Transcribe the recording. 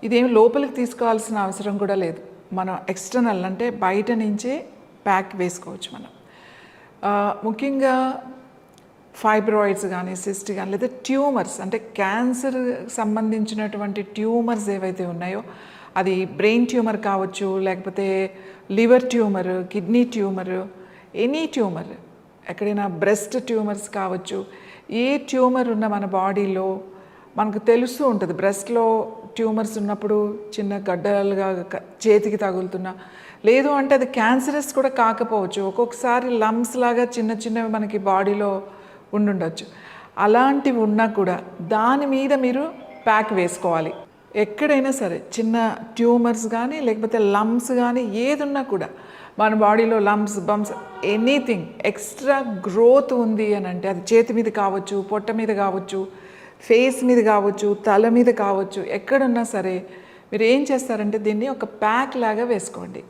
ఇదేమి లోపలికి తీసుకోవాల్సిన అవసరం కూడా లేదు. మనం ఎక్స్టర్నల్ అంటే బయట నుంచే ప్యాక్ వేసుకోవచ్చు మనం. ముఖ్యంగా ఫైబ్రాయిడ్స్ కానీ, సిస్ట్ కానీ, లేదా ట్యూమర్స్ అంటే క్యాన్సర్ సంబంధించినటువంటి ట్యూమర్స్ ఏవైతే ఉన్నాయో, అది బ్రెయిన్ ట్యూమర్ కావచ్చు, లేకపోతే liver tumour, kidney tumour, any tumour, ఎక్కడైనా బ్రెస్ట్ ట్యూమర్స్ కావచ్చు. ఏ ట్యూమర్ ఉన్న మన బాడీలో మనకు తెలుస్తూ ఉంటుంది. బ్రెస్ట్లో ట్యూమర్స్ ఉన్నప్పుడు చిన్న గడ్డలుగా చేతికి తగులుతున్నా, లేదు అంటే అది క్యాన్సరస్ కూడా కాకపోవచ్చు. ఒక్కొక్కసారి లంప్స్ లాగా చిన్న చిన్నవి మనకి బాడీలో ఉండుండొచ్చు. అలాంటివి ఉన్నా కూడా దాని మీద మీరు ప్యాక్ వేసుకోవాలి. ఎక్కడైనా సరే చిన్న ట్యూమర్స్ కానీ, లేకపోతే లంప్స్ కానీ, ఏదున్నా కూడా మన బాడీలో lumps, bumps, anything extra growth ఉంది అని అంటే, అది చేతి మీద కావచ్చు, పొట్ట మీద కావచ్చు, ఫేస్ మీద కావచ్చు, తల మీద కావచ్చు, ఎక్కడున్నా సరే మీరు ఏం చేస్తారంటే దీన్ని ఒక ప్యాక్ లాగా వేసుకోండి.